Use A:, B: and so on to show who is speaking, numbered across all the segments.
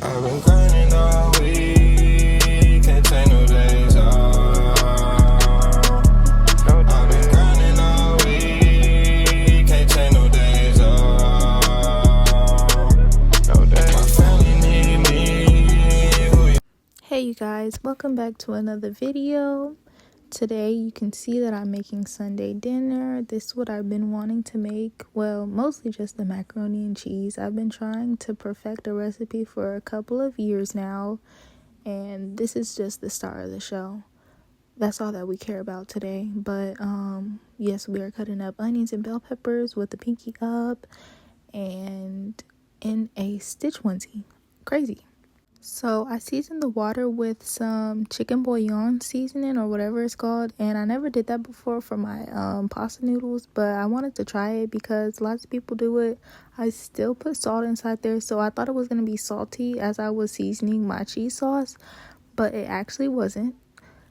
A: I've been grinding all week, can't take no days off. I've been grinding all week, can't take no days off. My family need me.
B: Hey you guys, welcome back to another video. Today you can see that I'm making Sunday dinner. This is what I've been wanting to make. Well, mostly just the macaroni and cheese. I've been trying to perfect a recipe for a couple of years now, and this is just the start of the show. That's all that we care about today. But yes, we are cutting up onions and bell peppers with the pinky up and in a stitch onesie. Crazy. So I seasoned the water with some chicken bouillon seasoning or whatever it's called, and I never did that before for my pasta noodles, but I wanted to try it because lots of people do it. I still put salt inside there, so I thought it was going to be salty as I was seasoning my cheese sauce, but it actually wasn't,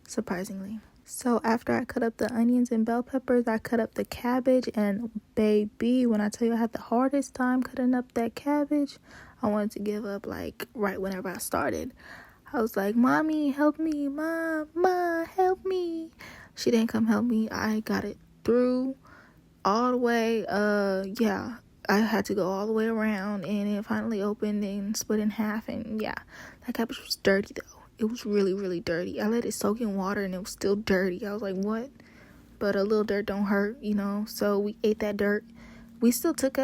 B: surprisingly. So after I cut up the onions and bell peppers, I cut up the cabbage, and baby, when I tell you I had the hardest time cutting up that cabbage, I wanted to give up like right whenever I started. I was like, Mommy, help me, Ma, help me. She didn't come help me. I got it through all the way. Yeah, I had to go all the way around, and it finally opened and split in half, and yeah, that cabbage was dirty though. It was really, really dirty. I let it soak in water and it was still dirty. I was like, what? But a little dirt don't hurt, you know? So we ate that dirt. I took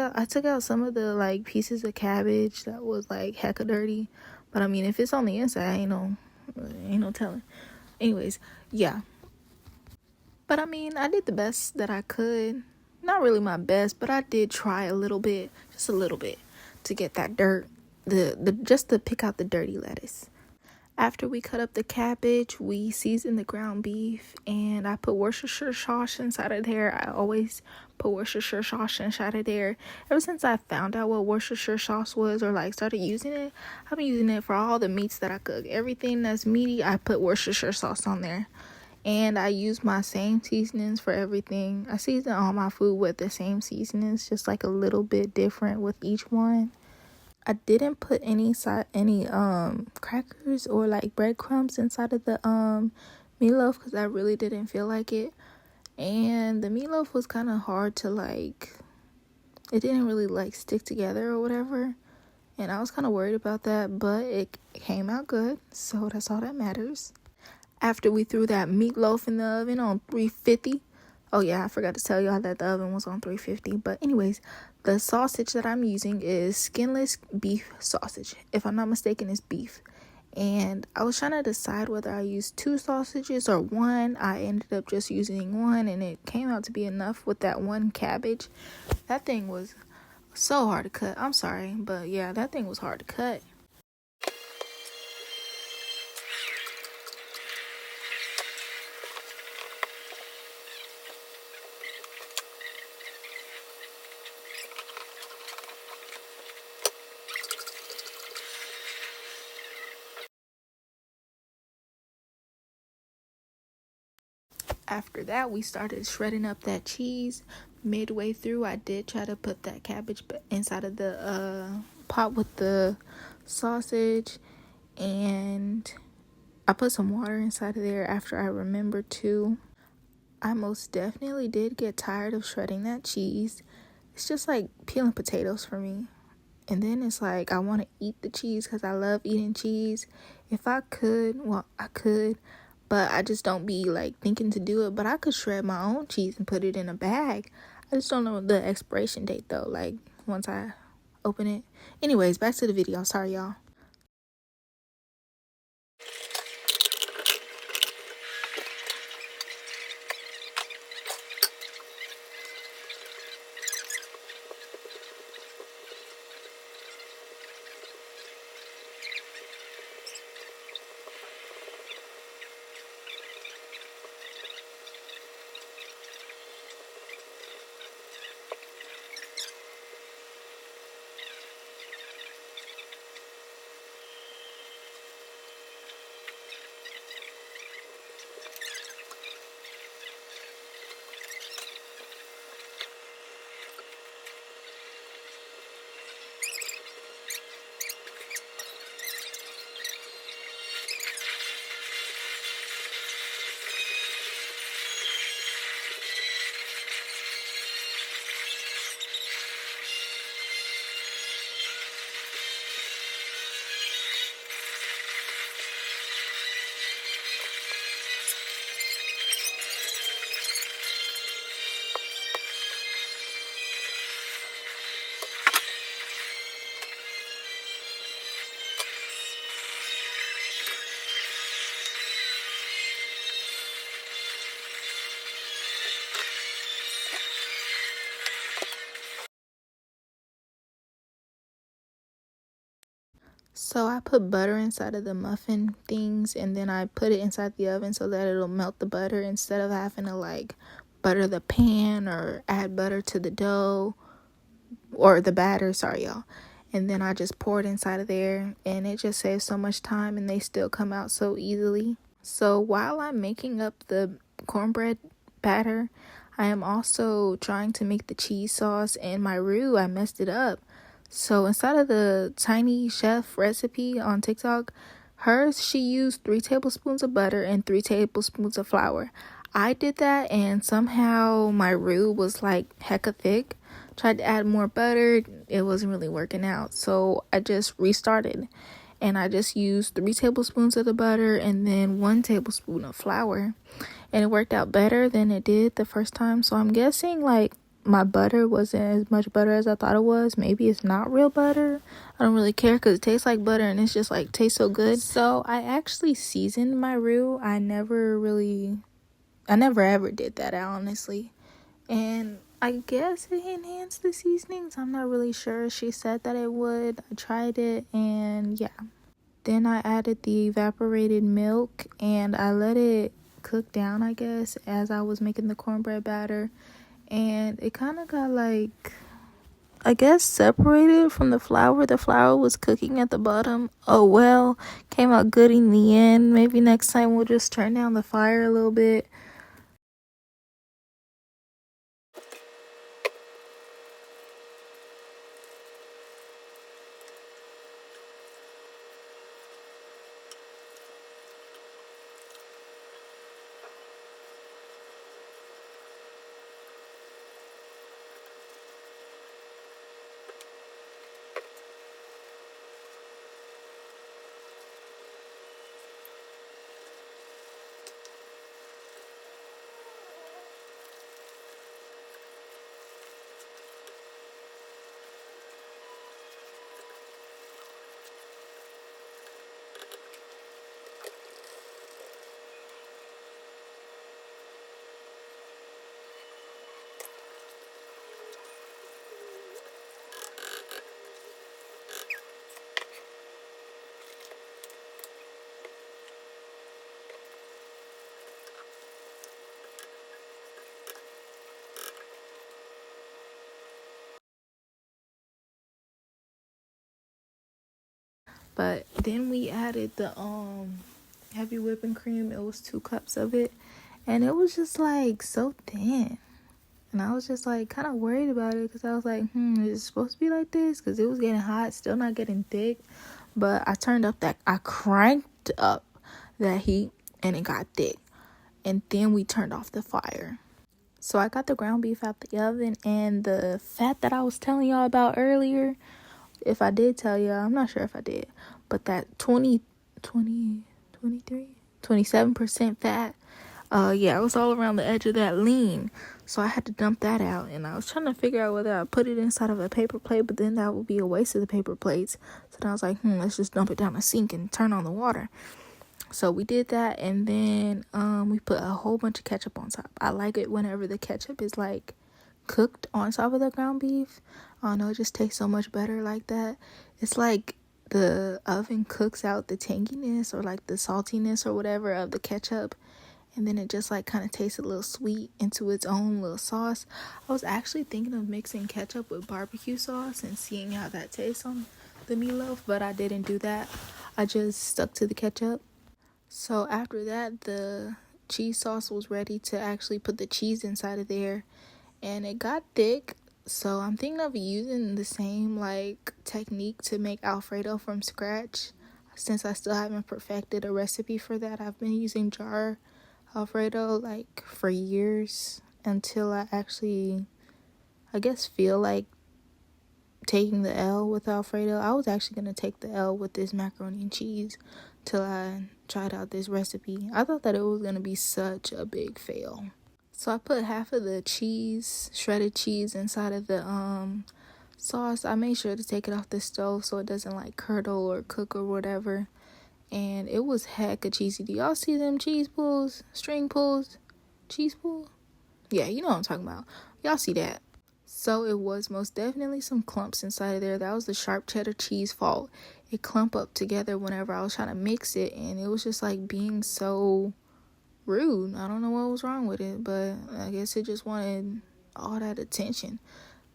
B: out some of the like pieces of cabbage that was like hecka dirty. But I mean, if it's on the inside, ain't no telling. Anyways, yeah. But I mean, I did the best that I could. Not really my best, but I did try a little bit, just a little bit, to get that dirt, just to pick out the dirty lettuce. After we cut up the cabbage, we seasoned the ground beef, and I put Worcestershire sauce inside of there. I always put Worcestershire sauce inside of there. Ever since I found out what Worcestershire sauce was, or like started using it, I've been using it for all the meats that I cook. Everything that's meaty, I put Worcestershire sauce on there. And I use my same seasonings for everything. I season all my food with the same seasonings, just like a little bit different with each one. I didn't put any crackers or like breadcrumbs inside of the meatloaf because I really didn't feel like it. And the meatloaf was kind of hard to like, it didn't really like stick together or whatever. And I was kind of worried about that, but it came out good, so that's all that matters. After we threw that meatloaf in the oven on 350, oh yeah, I forgot to tell y'all that the oven was on 350. But anyways, the sausage that I'm using is skinless beef sausage. If I'm not mistaken, it's beef. And I was trying to decide whether I used 2 sausages or 1. I ended up just using 1, and it came out to be enough with that 1 cabbage. That thing was so hard to cut. I'm sorry, but yeah, that thing was hard to cut. After that, we started shredding up that cheese. Midway through, I did try to put that cabbage inside of the pot with the sausage, and I put some water inside of there after I remembered to. I most definitely did get tired of shredding that cheese. It's just like peeling potatoes for me. And then it's like I want to eat the cheese because I love eating cheese. If I could, well, I could, but I just don't be like thinking to do it. But I could shred my own cheese and put it in a bag. I just don't know the expiration date though, like once I open it. Anyways, back to the video. Sorry, y'all. So I put butter inside of the muffin things, and then I put it inside the oven so that it'll melt the butter instead of having to like butter the pan or add butter to the dough or the batter, sorry y'all. And then I just pour it inside of there, and it just saves so much time, and they still come out so easily. So while I'm making up the cornbread batter, I am also trying to make the cheese sauce, and my roux, I messed it up. So inside of the Tiny Chef recipe on TikTok, she used 3 tablespoons of butter and 3 tablespoons of flour. I did that, and somehow my roux was like hecka thick. Tried to add more butter, it wasn't really working out. So I just restarted, and I just used 3 tablespoons of the butter and then 1 tablespoon of flour. And it worked out better than it did the first time. So I'm guessing like my butter wasn't as much butter as I thought it was. Maybe it's not real butter. I don't really care because it tastes like butter, and it's just like tastes so good. So I actually seasoned my roux. I never ever did that, honestly. And I guess it enhanced the seasonings. I'm not really sure. She said that it would. I tried it, and yeah. Then I added the evaporated milk, and I let it cook down, I guess, as I was making the cornbread batter. And it kind of got like, I guess, separated from the flour. The flour was cooking at the bottom. Oh well, came out good in the end. Maybe next time we'll just turn down the fire a little bit. But then we added the heavy whipping cream. It was 2 cups of it, and it was just like so thin. And I was just like kind of worried about it because I was like, is it supposed to be like this? Because it was getting hot, still not getting thick. But I cranked up that heat, and it got thick. And then we turned off the fire. So I got the ground beef out the oven, and the fat that I was telling y'all about earlier, if I did tell y'all, I'm not sure if I did, but that 27% fat, it was all around the edge of that lean. So I had to dump that out, and I was trying to figure out whether I put it inside of a paper plate, but then that would be a waste of the paper plates. So then I was like, let's just dump it down the sink and turn on the water. So we did that, and then we put a whole bunch of ketchup on top. I like it whenever the ketchup is like cooked on top of the ground beef. I don't know, it just tastes so much better like that. It's like the oven cooks out the tanginess or like the saltiness or whatever of the ketchup, and then it just like kind of tastes a little sweet into its own little sauce. I was actually thinking of mixing ketchup with barbecue sauce and seeing how that tastes on the meatloaf, but I didn't do that. I just stuck to the ketchup. So after that, the cheese sauce was ready to actually put the cheese inside of there, and it got thick. So I'm thinking of using the same like technique to make Alfredo from scratch, since I still haven't perfected a recipe for that. I've been using jar Alfredo like for years until I actually, I guess, feel like taking the L with Alfredo. I was actually going to take the L with this macaroni and cheese till I tried out this recipe. I thought that it was going to be such a big fail. So I put half of the cheese, shredded cheese, inside of the sauce. I made sure to take it off the stove so it doesn't like curdle or cook or whatever. And it was hecka cheesy. Do y'all see them cheese pulls? String pulls? Cheese pull? Yeah, you know what I'm talking about. Y'all see that. So it was most definitely some clumps inside of there. That was the sharp cheddar cheese fault. it clump up together whenever I was trying to mix it, and it was just like being so rude. I don't know what was wrong with it, but I guess it just wanted all that attention.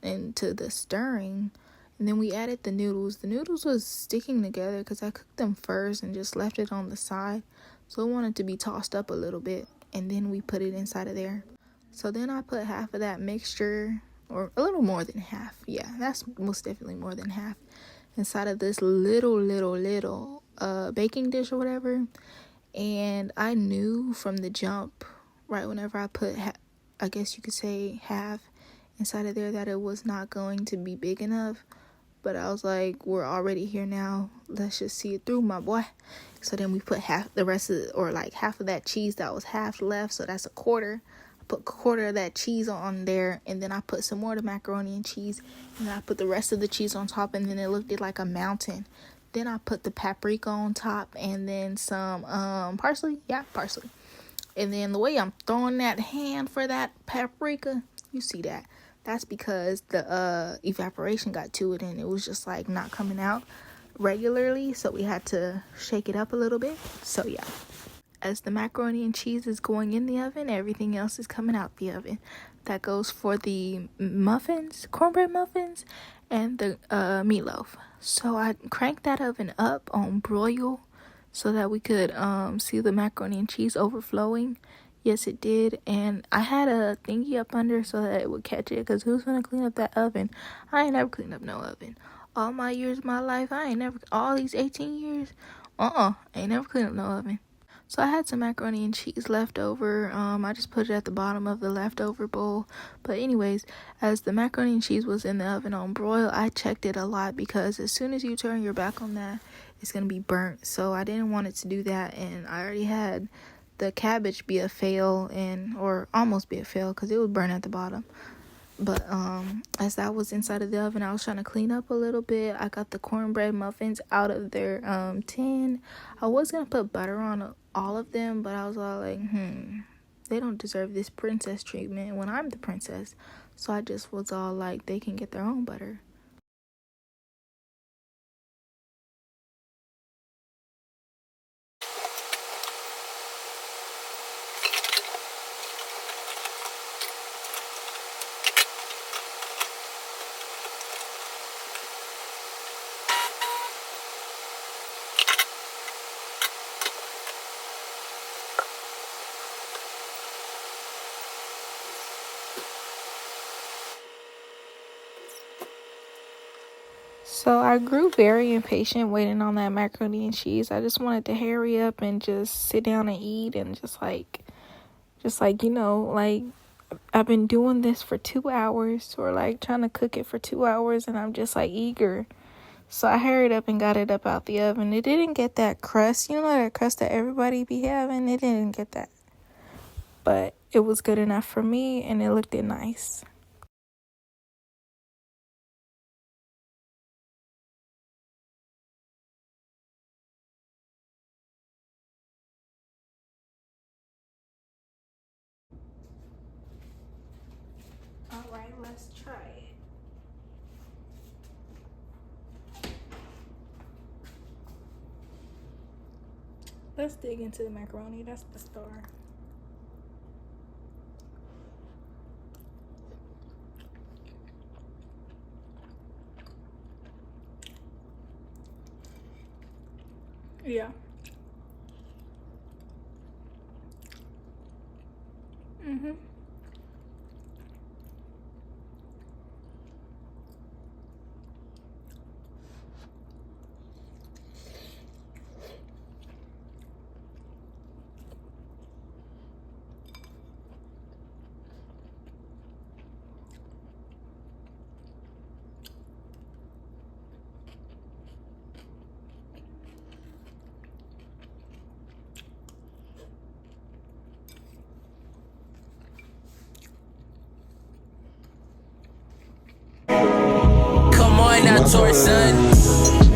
B: And to the stirring, and then we added the noodles. The noodles was sticking together because I cooked them first and just left it on the side, so it wanted to be tossed up a little bit, and then we put it inside of there. So then I put half of that mixture, or a little more than half, yeah, that's most definitely more than half, inside of this little baking dish or whatever. And I knew from the jump, right whenever I put I guess you could say half inside of there, that it was not going to be big enough. But I was like, we're already here now, let's just see it through, my boy. So then we put half of that cheese that was half left, so that's a quarter. I put a quarter of that cheese on there, and then I put some more of the macaroni and cheese, and then I put the rest of the cheese on top, and then it looked like a mountain. Then I put the paprika on top, and then some parsley. Yeah, parsley. And then the way I'm throwing that hand for that paprika, you see that. That's because the evaporation got to it, and it was just like not coming out regularly, so we had to shake it up a little bit. So yeah, as the macaroni and cheese is going in the oven, everything else is coming out the oven. That goes for the muffins, cornbread muffins, and the meatloaf. So I cranked that oven up on broil so that we could see the macaroni and cheese overflowing. Yes, it did. And I had a thingy up under so that it would catch it, because who's gonna clean up that oven? I ain't never cleaned up no oven. All my years of my life, all these 18 years, I ain't never cleaned up no oven. So I had some macaroni and cheese left over. I just put it at the bottom of the leftover bowl. But anyways, as the macaroni and cheese was in the oven on broil, I checked it a lot, because as soon as you turn your back on that, it's going to be burnt. So I didn't want it to do that, and I already had the cabbage be a fail, or almost be a fail, because it was burnt at the bottom. But as that was inside of the oven, I was trying to clean up a little bit. I got the cornbread muffins out of their tin. I was going to put butter on all of them, but I was all like, they don't deserve this princess treatment when I'm the princess. So I just was all like, they can get their own butter. So I grew very impatient waiting on that macaroni and cheese. I just wanted to hurry up and just sit down and eat, and just like, I've been doing this for 2 hours, or like trying to cook it for 2 hours, and I'm just like eager. So I hurried up and got it up out the oven. It didn't get that crust, that crust that everybody be having. It didn't get that, but it was good enough for me, and it looked nice. Alright, let's try it. Let's dig into the macaroni. That's the star. Yeah.
C: Come on now, Tori, son.